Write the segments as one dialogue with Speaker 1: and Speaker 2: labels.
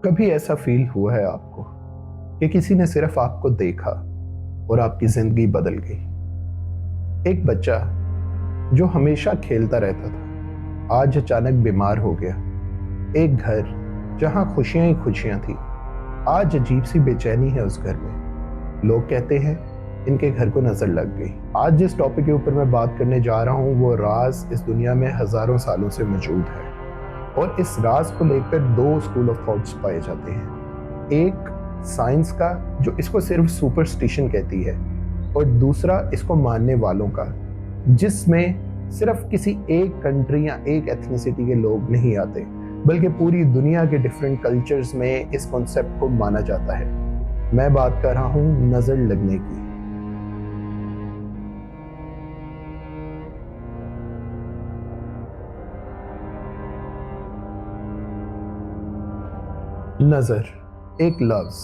Speaker 1: कभी ऐसा फील हुआ है आपको कि किसी ने सिर्फ आपको देखा और आपकी जिंदगी बदल गई? एक बच्चा जो हमेशा खेलता रहता था आज अचानक बीमार हो गया। एक घर जहां खुशियां ही खुशियां थी आज अजीब सी बेचैनी है उस घर में। लोग कहते हैं इनके घर को नजर लग गई। आज जिस टॉपिक के ऊपर मैं बात करने जा रहा हूं वो राज इस दुनिया में हजारों सालों से मौजूद है और इस राज को लेकर दो स्कूल ऑफ थॉट्स पाए जाते हैं। एक साइंस का जो इसको सिर्फ सुपरस्टिशन कहती है और दूसरा इसको मानने वालों का जिसमें सिर्फ किसी एक कंट्री या एक एथनिसिटी के लोग नहीं आते बल्कि पूरी दुनिया के डिफरेंट कल्चर्स में इस कॉन्सेप्ट को माना जाता है। मैं बात कर रहा हूं नजर लगने की। नजर एक लफ्ज,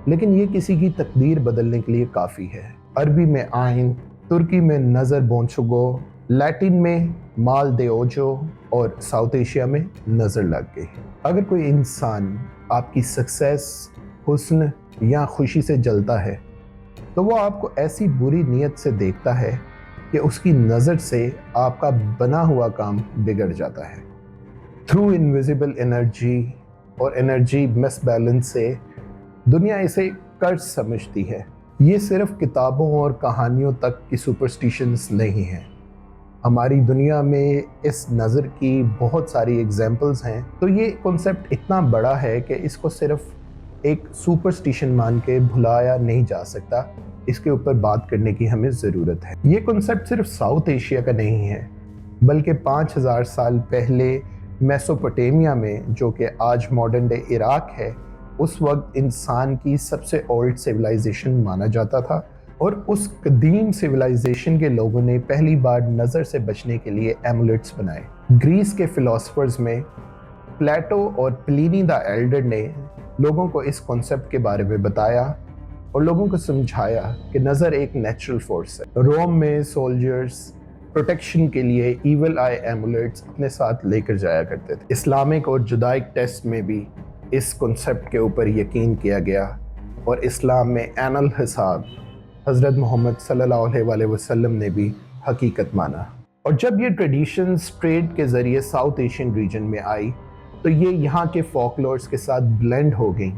Speaker 1: लेकिन ये किसी की तकदीर बदलने के लिए काफी है। अरबी में आइन, तुर्की में नजर बोंचुगो, लैटिन में माल दे ओजो और साउथ एशिया में नजर लग गई। अगर कोई इंसान आपकी सक्सेस, हुस्न या खुशी से जलता है तो वो आपको ऐसी बुरी नीयत से देखता है कि उसकी नजर से आपका बना हुआ काम बिगड़ जाता है। थ्रू इनविजिबल एनर्जी और एनर्जी मिसबैलेंस से दुनिया इसे कर्ज समझती है। ये सिर्फ किताबों और कहानियों तक की सुपरस्टिशंस नहीं हैं। हमारी दुनिया में इस नज़र की बहुत सारी एग्जाम्पल्स हैं। तो ये कॉन्सेप्ट इतना बड़ा है कि इसको सिर्फ एक सुपरस्टिशन मान के भुलाया नहीं जा सकता। इसके ऊपर बात करने की हमें ज़रूरत है। ये कॉन्सेप्ट सिर्फ साउथ एशिया का नहीं है बल्कि 5000 साल पहले मेसोपोटामिया में, जो कि आज मॉडर्न डे इराक है, उस वक्त इंसान की सबसे ओल्ड सिविलाइजेशन माना जाता था और उस कदीम सिविलाइजेशन के लोगों ने पहली बार नज़र से बचने के लिए एमुलेट्स बनाए। ग्रीस के फिलोसफर्स में प्लेटो और प्लिनी द एल्डर ने लोगों को इस कॉन्सेप्ट के बारे में बताया और लोगों को समझाया कि नज़र एक नेचुरल फोर्स है। रोम में सोल्जर्स प्रोटेक्शन के लिए ईवल आई एमुलेट्स अपने साथ लेकर जाया करते थे। इस्लामिक और जुदाइक टेस्ट में भी इस कॉन्सेप्ट के ऊपर यकीन किया गया और इस्लाम में एनल हिसाब हज़रत मोहम्मद सल्लल्लाहु अलैहि वसल्लम ने भी हकीकत माना। और जब ये ट्रेडिशंस ट्रेड के ज़रिए साउथ एशियन रीजन में आई तो ये यहाँ के फोकलोर्स के साथ ब्लेंड हो गई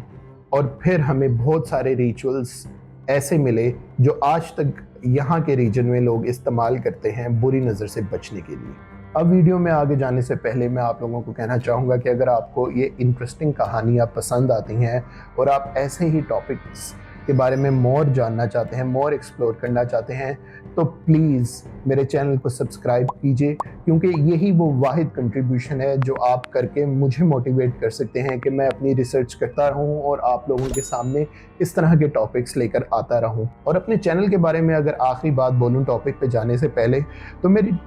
Speaker 1: और फिर हमें बहुत सारे रिचुअल्स ऐसे मिले जो आज तक यहाँ के रीजन में लोग इस्तेमाल करते हैं बुरी नज़र से बचने के लिए। अब वीडियो में आगे जाने से पहले मैं आप लोगों को कहना चाहूँगा कि अगर आपको ये इंटरेस्टिंग कहानियाँ पसंद आती हैं और आप ऐसे ही टॉपिक्स के बारे में मोर जानना चाहते हैं, मोर एक्सप्लोर करना चाहते हैं, तो प्लीज़ मेरे चैनल को सब्सक्राइब कीजिए क्योंकि यही वो वाहिद कंट्रीब्यूशन है जो आप करके मुझे मोटिवेट कर सकते हैं कि मैं अपनी रिसर्च करता रहूं और आप लोगों के सामने इस तरह के टॉपिक्स लेकर आता रहूं। और अपने चैनल के बारे में अगर आखिरी बात बोलूं टॉपिक पे जाने से पहले, तो मेरी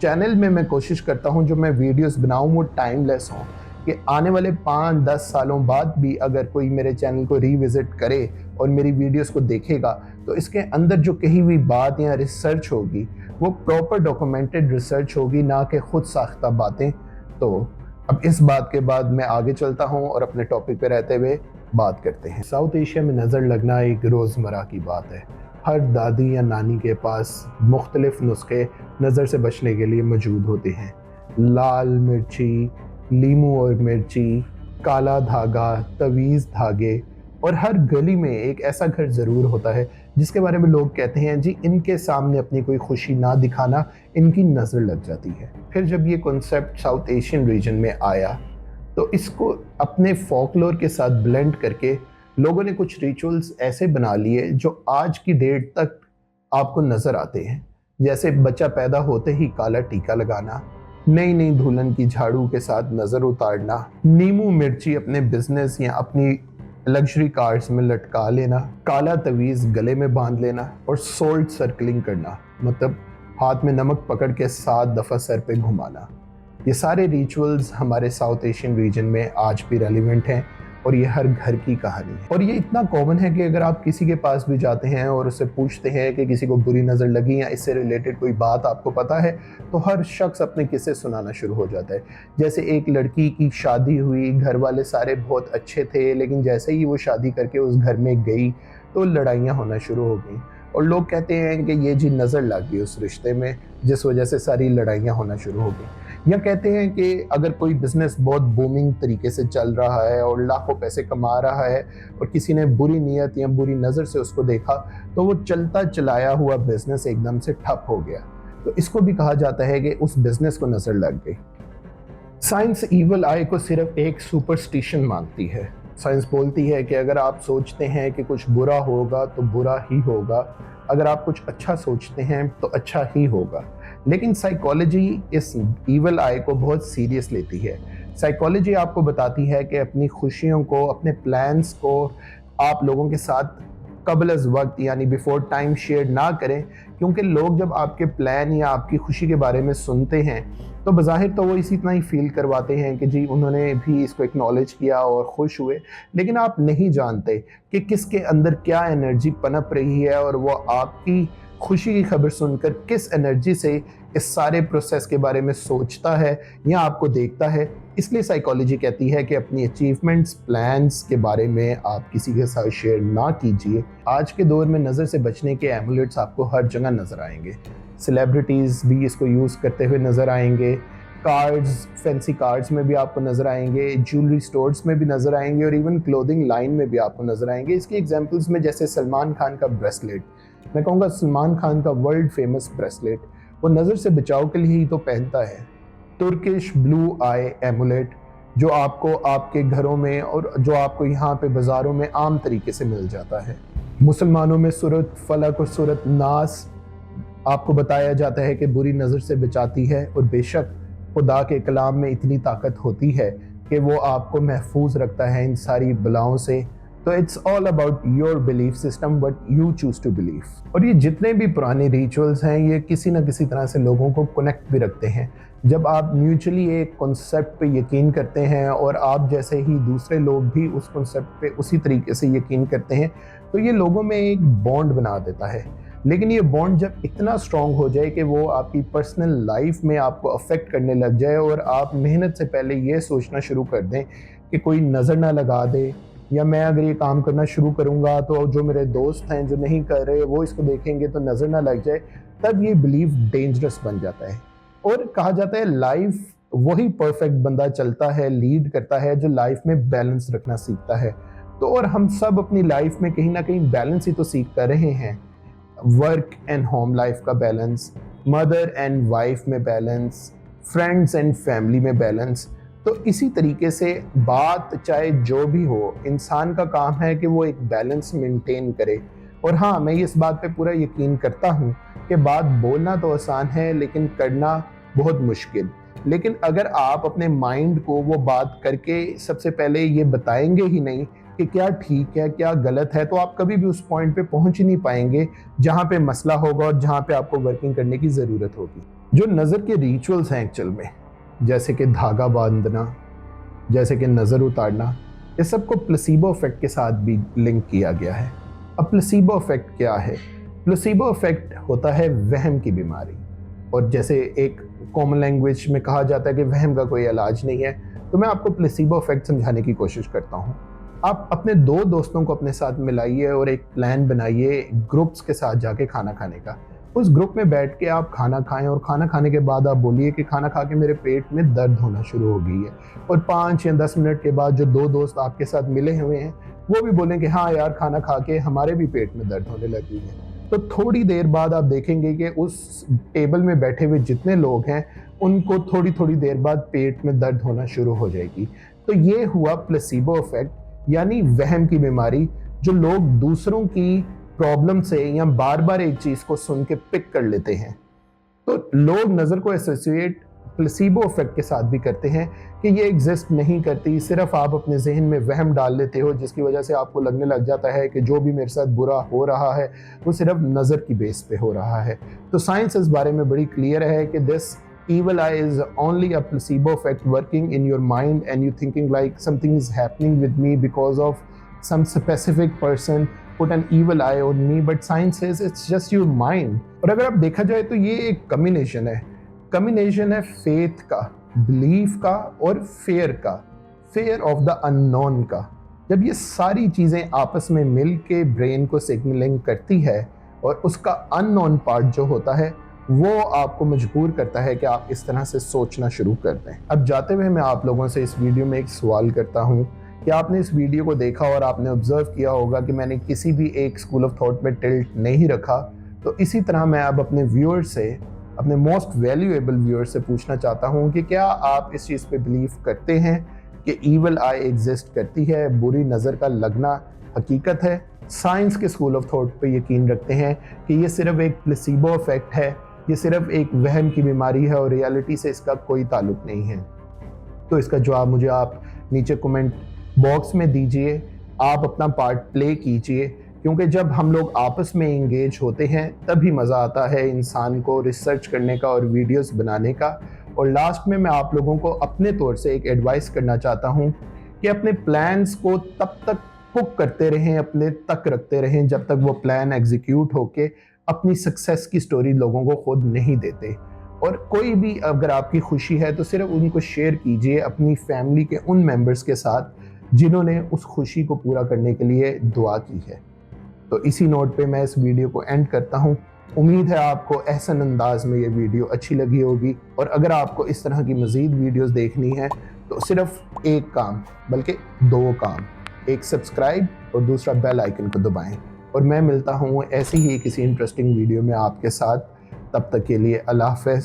Speaker 1: चैनल में मैं कोशिश करता हूं जो मैं वीडियोस बनाऊं वो टाइमलेस हों, कि आने वाले 5-10 सालों बाद भी अगर कोई मेरे चैनल को रीविज़िट करे और मेरी वीडियोस को देखेगा तो इसके अंदर जो कही हुई बात या रिसर्च होगी वो प्रॉपर डॉक्यूमेंटेड रिसर्च होगी, ना कि खुद साख्ता बातें। तो अब इस बात के बाद मैं आगे चलता हूँ और अपने टॉपिक पे रहते हुए बात करते हैं। साउथ एशिया में नज़र लगना एक रोज़मर्रा की बात है। हर दादी या नानी के पास मुख्तलिफ नुस्खे नज़र से बचने के लिए मौजूद होते हैं। लाल मिर्ची, लीमू और मिर्ची, काला धागा, तवीज़ धागे, और हर गली में एक ऐसा घर ज़रूर होता है जिसके बारे में लोग कहते हैं जी इनके सामने अपनी कोई खुशी ना दिखाना, इनकी नज़र लग जाती है। फिर जब ये कॉन्सेप्ट साउथ एशियन रीजन में आया तो इसको अपने फोकलोर के साथ ब्लेंड करके लोगों ने कुछ रिचुअल्स ऐसे बना लिए जो आज की डेट तक आपको नज़र आते हैं। जैसे बच्चा पैदा होते ही काला टीका लगाना, नई नई दुल्हन की झाड़ू के साथ नज़र उतारना, नींबू मिर्ची अपने बिजनेस या अपनी लग्जरी कार्स में लटका लेना, काला तवीज़ गले में बांध लेना और सोल्ट सर्कलिंग करना, मतलब हाथ में नमक पकड़ के 7 दफ़ा सर पे घुमाना। ये सारे रिचुअल्स हमारे साउथ एशियन रीजन में आज भी रेलिवेंट हैं और ये हर घर की कहानी है। और ये इतना कॉमन है कि अगर आप किसी के पास भी जाते हैं और उससे पूछते हैं कि किसी को बुरी नज़र लगी या इससे रिलेटेड कोई बात आपको पता है, तो हर शख्स अपने किस्से सुनाना शुरू हो जाता है। जैसे एक लड़की की शादी हुई, घर वाले सारे बहुत अच्छे थे, लेकिन जैसे ही वो शादी करके उस घर में गई तो लड़ाइयाँ होना शुरू हो गई और लोग कहते हैं कि ये जी नज़र लग गई उस रिश्ते में, जिस वजह से सारी लड़ाइयाँ होना शुरू हो गई। या कहते हैं कि अगर कोई बिज़नेस बहुत बूमिंग तरीके से चल रहा है और लाखों पैसे कमा रहा है और किसी ने बुरी नीयत या बुरी नज़र से उसको देखा, तो वो चलता चलाया हुआ बिज़नेस एकदम से ठप हो गया। तो इसको भी कहा जाता है कि उस बिज़नेस को नज़र लग गई। साइंस ईवल आई को सिर्फ एक सुपरस्टिशन मानती है। साइंस बोलती है कि अगर आप सोचते हैं कि कुछ बुरा होगा तो बुरा ही होगा, अगर आप कुछ अच्छा सोचते हैं तो अच्छा ही होगा। लेकिन साइकोलॉजी इस ईवल आई को बहुत सीरियस लेती है। साइकोलॉजी आपको बताती है कि अपनी खुशियों को, अपने प्लान्स को आप लोगों के साथ कबल अज़ वक्त यानी बिफोर टाइम शेयर ना करें, क्योंकि लोग जब आपके प्लान या आपकी खुशी के बारे में सुनते हैं तो बज़ाहिर तो वो इसी इतना ही फील करवाते हैं कि जी उन्होंने भी इसको एक्नॉलेज किया और खुश हुए, लेकिन आप नहीं जानते कि किसके अंदर क्या एनर्जी पनप रही है और वो आपकी खुशी की खबर सुनकर किस एनर्जी से इस सारे प्रोसेस के बारे में सोचता है या आपको देखता है। इसलिए साइकोलॉजी कहती है कि अपनी अचीवमेंट्स, प्लान्स के बारे में आप किसी के साथ शेयर ना कीजिए। आज के दौर में नज़र से बचने के एमुलेट्स आपको हर जगह नज़र आएंगे। सेलिब्रिटीज़ भी इसको यूज़ करते हुए नज़र आएंगे, कार्ड्स, फैंसी कार्ड्स में भी आपको नज़र आएंगे, ज्वेलरी स्टोर्स में भी नज़र आएंगे और इवन क्लोथिंग लाइन में भी आपको नज़र आएंगे। इसकी एग्जांपल्स में जैसे सलमान खान का ब्रेसलेट, मैं कहूँगा सलमान खान का वर्ल्ड फेमस ब्रेसलेट, वो नज़र से बचाव के लिए ही तो पहनता है। तुर्किश ब्लू आई एमुलेट, जो आपको आपके घरों में और जो आपको यहाँ पे बाज़ारों में आम तरीके से मिल जाता है। मुसलमानों में सूरत फलक और सूरत नास आपको बताया जाता है कि बुरी नज़र से बचाती है, और बेशक खुदा के कलाम में इतनी ताकत होती है कि वो आपको महफूज रखता है इन सारी बलाओं से। तो it's all about your belief system, what you choose to believe. और ये जितने भी पुराने रिचुअल्स हैं, ये किसी न किसी तरह से लोगों को कनेक्ट भी रखते हैं। जब आप म्यूचुअली एक कॉन्सेप्ट पे यकीन करते हैं और आप जैसे ही दूसरे लोग भी उस कॉन्सेप्ट पे उसी तरीके से यकीन करते हैं, तो ये लोगों में एक बॉन्ड बना देता है। लेकिन ये बॉन्ड जब इतना स्ट्रॉन्ग हो जाए कि वो आपकी पर्सनल लाइफ में आपको अफेक्ट करने लग जाए और आप मेहनत से पहले ये सोचना शुरू कर दें कि कोई नज़र ना लगा दे, या मैं अगर ये काम करना शुरू करूँगा तो जो मेरे दोस्त हैं जो नहीं कर रहे वो इसको देखेंगे तो नज़र ना लग जाए, तब ये बिलीव डेंजरस बन जाता है। और कहा जाता है लाइफ वही परफेक्ट बंदा चलता है, लीड करता है, जो लाइफ में बैलेंस रखना सीखता है। तो और हम सब अपनी लाइफ में कहीं ना कहीं बैलेंस ही तो सीखता रहे हैं। वर्क एंड होम लाइफ का बैलेंस, मदर एंड वाइफ में बैलेंस, फ्रेंड्स एंड फैमिली में बैलेंस। तो इसी तरीके से बात चाहे जो भी हो, इंसान का काम है कि वो एक बैलेंस मेंटेन करे। और हाँ, मैं इस बात पे पूरा यकीन करता हूँ कि बात बोलना तो आसान है लेकिन करना बहुत मुश्किल। लेकिन अगर आप अपने माइंड को वो बात करके सबसे पहले ये बताएंगे ही नहीं कि क्या ठीक है क्या गलत है, तो आप कभी भी उस पॉइंट पे पहुंच ही नहीं पाएंगे जहाँ पे मसला होगा और जहाँ पे आपको वर्किंग करने की ज़रूरत होगी। जो नज़र के रिचुअल्स हैं एक्चुअल में, जैसे कि धागा बांधना, जैसे कि नज़र उतारना, इस सब को प्लेसिबो इफेक्ट के साथ भी लिंक किया गया है। अब प्लेसिबो इफेक्ट क्या है? प्लेसिबो इफेक्ट होता है वहम की बीमारी, और जैसे एक कॉमन लैंग्वेज में कहा जाता है कि वहम का कोई इलाज नहीं है, तो मैं आपको प्लेसिबो इफेक्ट समझाने की कोशिश करता हूँ। आप अपने दो दोस्तों को अपने साथ मिलाइए और एक प्लान बनाइए ग्रुप्स के साथ जाके खाना खाने का। उस ग्रुप में बैठ के आप खाना खाएं और खाना खाने के बाद आप बोलिए कि खाना खा के मेरे पेट में दर्द होना शुरू हो गई है, और 5 या 10 मिनट के बाद जो दो दोस्त आपके साथ मिले हुए हैं वो भी बोलें कि हाँ यार, खाना खा के हमारे भी पेट में दर्द होने लगी है। तो थोड़ी देर बाद आप देखेंगे कि उस टेबल में बैठे हुए जितने लोग हैं उनको थोड़ी थोड़ी देर बाद पेट में दर्द होना शुरू हो जाएगी। तो ये हुआ प्लेसिबो इफेक्ट, यानी वहम की बीमारी, जो लोग दूसरों की प्रॉब्लम से या बार बार एक चीज को सुन के पिक कर लेते हैं। तो लोग नज़र को एसोसिएट प्लेसिबो इफेक्ट के साथ भी करते हैं कि ये एग्जिस्ट नहीं करती, सिर्फ आप अपने जहन में वहम डाल लेते हो, जिसकी वजह से आपको लगने लग जाता है कि जो भी मेरे साथ बुरा हो रहा है वो सिर्फ नज़र की बेस पे हो रहा है। तो साइंस इस बारे में बड़ी क्लियर है कि this evil eye is only a placebo effect working in your mind and you thinking like something is happening with me because of some specific person put an evil eye on me, but science says it's just your mind. और अगर आप देखा जाए तो ये एक combination है faith का, बिलीफ का और फेयर ऑफ द अननोन का। जब ये सारी चीज़ें आपस में मिल के ब्रेन को सिग्नलिंग करती है और उसका अननोन पार्ट जो होता है वो आपको मजबूर करता है कि आप इस तरह से सोचना शुरू कर दें। अब जाते हुए मैं आप लोगों से इस वीडियो में एक सवाल करता हूँ कि आपने इस वीडियो को देखा और आपने ऑब्जर्व किया होगा कि मैंने किसी भी एक स्कूल ऑफ थॉट में टिल्ट नहीं रखा। तो इसी तरह मैं अब अपने व्यूअर से, अपने मोस्ट वैल्यूएबल व्यूअर से पूछना चाहता हूँ कि क्या आप इस चीज़ पे बिलीव करते हैं कि ईवल आई एग्जिस्ट करती है, बुरी नज़र का लगना हकीकत है? साइंस के स्कूल ऑफ थॉट पे यकीन रखते हैं कि ये सिर्फ एक प्लेसिबो इफेक्ट है, ये सिर्फ एक वहम की बीमारी है और रियलिटी से इसका कोई ताल्लुक नहीं है? तो इसका जवाब मुझे आप नीचे कमेंट बॉक्स में दीजिए, आप अपना पार्ट प्ले कीजिए, क्योंकि जब हम लोग आपस में इंगेज होते हैं तभी मज़ा आता है इंसान को रिसर्च करने का और वीडियोस बनाने का। और लास्ट में मैं आप लोगों को अपने तौर से एक एडवाइस करना चाहता हूँ कि अपने प्लान्स को तब तक पुक करते रहें, अपने तक रखते रहें जब तक वो प्लान एग्जीक्यूट होके अपनी सक्सेस की स्टोरी लोगों को खुद नहीं देते। और कोई भी अगर आपकी खुशी है तो सिर्फ उनको शेयर कीजिए अपनी फैमिली के उन मेंबर्स के साथ जिन्होंने उस खुशी को पूरा करने के लिए दुआ की है। तो इसी नोट पे मैं इस वीडियो को एंड करता हूँ। उम्मीद है आपको एहसन अंदाज में ये वीडियो अच्छी लगी होगी, और अगर आपको इस तरह की मज़ीद वीडियोस देखनी है तो सिर्फ एक काम, बल्कि दो काम, एक सब्सक्राइब और दूसरा बेल आइकन को दबाएं। और मैं मिलता हूँ ऐसी ही किसी इंटरेस्टिंग वीडियो में आपके साथ। तब तक के लिए अल्लाह हाफ़िज़।